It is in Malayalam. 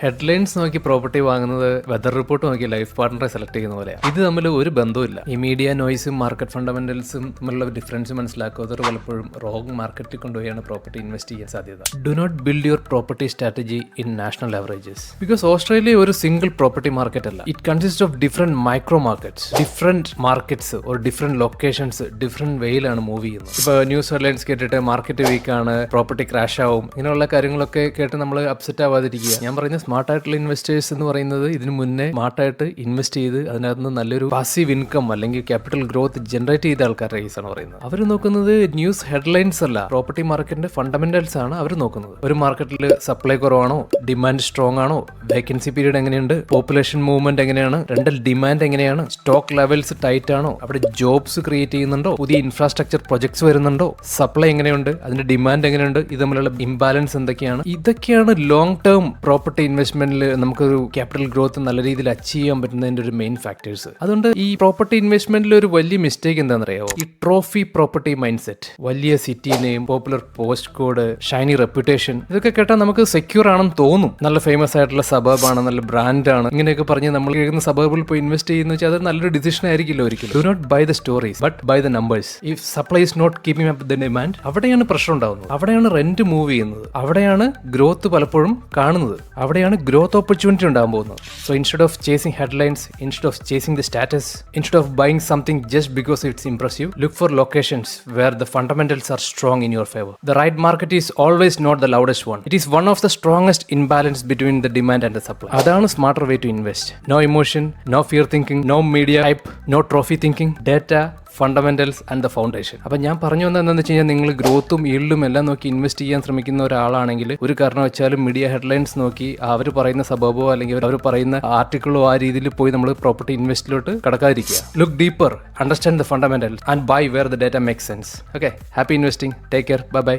ഹെഡ്ലൈൻസ് നോക്കി പ്രോപ്പർട്ടി വാങ്ങുന്നത് വെതർ റിപ്പോർട്ട് നോക്കി ലൈഫ് പാർട്ണറെ സെലക്ട് ചെയ്യുന്ന പോലെയാണ്. ഇത് തമ്മിൽ ഒരു ബന്ധവുമില്ല. ഈ മീഡിയ നോയ്സും മാർക്കറ്റ് ഫണ്ടമെന്റൽസും തമ്മിലുള്ള ഡിഫറൻസ് മനസ്സിലാക്കാത്തവർ പലപ്പോഴും റോങ് മാർക്കറ്റിൽ കൊണ്ടുപോയാണ് പ്രോപ്പർട്ടി ഇൻവെസ്റ്റ് ചെയ്യാൻ സാധ്യത. Do not build your property strategy in national averages. Because Australia ഒരു സിംഗിൾ പ്രോപ്പർട്ടി മാർക്കറ്റ് അല്ല. It consist of different micro markets. Different markets or different locations different വേയിലാണ് മൂവ് ചെയ്യുന്നത്. ഇപ്പോൾ ന്യൂസ് ഹെഡ്ലൈൻസ് കേട്ടിട്ട് മാർക്കറ്റ് വീക്കാണ്, പ്രോപ്പർട്ടി ക്രാഷ് ആവും, ഇങ്ങനെയുള്ള കാര്യങ്ങളൊക്കെ കേട്ട് നമ്മൾ അപ്സെറ്റ് ആവാതിരിക്കുക. ഞാൻ പറയുന്നത് സ്മാർട്ട് ആയിട്ടുള്ള ഇൻവെസ്റ്റേഴ്സ് എന്ന് പറയുന്നത് ഇതിന് മുന്നേ സ്മാർട്ടായിട്ട് ഇൻവെസ്റ്റ് ചെയ്ത് അതിനകത്ത് നിന്ന് നല്ലൊരു പാസീവ് ഇൻകം അല്ലെങ്കിൽ ക്യാപിറ്റൽ ഗ്രോത്ത് ജനറേറ്റ് ചെയ്ത ആൾക്കാരുടെ കേസാണ് പറയുന്നത്. അവർ നോക്കുന്നത് ന്യൂസ് ഹെഡ്ലൈൻസ് അല്ല, പ്രോപ്പർട്ടി മാർക്കറ്റിന്റെ ഫണ്ടമെന്റൽസ് ആണ് അവർ നോക്കുന്നത്. ഒരു മാർക്കറ്റിൽ സപ്ലൈ കുറവാണോ, ഡിമാൻഡ് സ്ട്രോങ് ആണോ, വേക്കൻസി പീരീഡ് എങ്ങനെയുണ്ട്, പോപ്പുലേഷൻ മൂവ്മെന്റ് എങ്ങനെയാണ്, റെന്റൽ ഡിമാൻഡ് എങ്ങനെയാണ്, സ്റ്റോക്ക് ലെവൽസ് ടൈറ്റ് ആണോ, അവിടെ ജോബ്സ് ക്രിയേറ്റ് ചെയ്യുന്നുണ്ടോ, പുതിയ ഇൻഫ്രാസ്ട്രക്ചർ പ്രൊജക്ട്സ് വരുന്നുണ്ടോ, സപ്ലൈ എങ്ങനെയുണ്ട്, അതിന്റെ ഡിമാൻഡ് എങ്ങനെയുണ്ട്, ഇത് തമ്മിലുള്ള ഇംബാലൻസ് എന്തൊക്കെയാണ്. ഇതൊക്കെയാണ് ലോങ് ടേം പ്രോപ്പർട്ടി ഇൻവെസ്റ്റ്മെന്റിൽ നമുക്കൊരു ക്യാപിറ്റൽ ഗ്രോത്ത് നല്ല രീതിയിൽ അച്ചീവ് ചെയ്യാൻ പറ്റുന്നതിന്റെ ഒരു മെയിൻ ഫാക്ടേഴ്സ്. അതുകൊണ്ട് ഈ പ്രോപ്പർട്ടി ഇൻവെസ്റ്റ്മെന്റിൽ ഒരു വലിയ മിസ്റ്റേക്ക് എന്താണെന്ന് അറിയാമോ? ഈ ട്രോഫി പ്രോപ്പർട്ടി മൈൻഡ് സെറ്റ്. വലിയ city name, popular post code, Shiny reputation, ഇതൊക്കെ കേട്ടാൽ നമുക്ക് സെക്യൂർ ആണെന്ന് തോന്നും. നല്ല ഫേമസ് ആയിട്ടുള്ള സബർബാണ്, നല്ല ബ്രാൻഡാണ്, ഇങ്ങനെയൊക്കെ പറഞ്ഞ് നമ്മൾ കേൾക്കുന്ന സബർബിൽ പോയി ഇൻവെസ്റ്റ് ചെയ്യുന്ന വെച്ചാൽ അത് നല്ലൊരു ഡിസിഷൻ ആയിരിക്കില്ല ഒരിക്കലും. Do not buy the stories but buy the numbers. If supply is not keeping up the demand, അവിടെയാണ് പ്രശ്നം ഉണ്ടാവുന്നത്, അവിടെയാണ് റെന്റ് മൂവ് ചെയ്യുന്നത്, അവിടെയാണ് ഗ്രോത്ത് പലപ്പോഴും കാണുന്നത്, അവിടെയാണ് ഗ്രോത്ത് ഓപ്പർച്യൂണിറ്റി ഉണ്ടാകാൻ പോകുന്നത്. So instead of chasing headlines, instead of chasing the status, instead of buying something just because it's impressive, look for locations where the fundamentals are strong in your favor. The right market is always not the loudest one. It is one of the strongest imbalance between the demand and the supply. അതാണ് smarter way to invest. No emotion, no fear thinking, no media hype, no trophy thinking, data, fundamentals and the foundation. അപ്പം ഞാൻ പറഞ്ഞു വന്നത് എന്താണെന്ന് വെച്ച് കഴിഞ്ഞാൽ, നിങ്ങൾ ഗ്രോത്തും ഈൽഡും എല്ലാം നോക്കി ഇൻവെസ്റ്റ് ചെയ്യാൻ ശ്രമിക്കുന്ന ഒരാളാണെങ്കിൽ ഒരു കാരണവച്ചാലും മീഡിയ ഹെഡ്ലൈൻസ് നോക്കി അവർ പറയുന്ന സബബോ അല്ലെങ്കിൽ അവർ പറയുന്ന ആർട്ടിക്കിളോ ആ രീതിയിൽ പോയി നമ്മൾ പ്രോപ്പർട്ടി ഇൻവെസ്റ്റിലോട്ട് കടക്കാതിരിക്കുക. Look deeper, understand the fundamentals and buy where the data makes sense. Okay, happy investing, take care, bye by.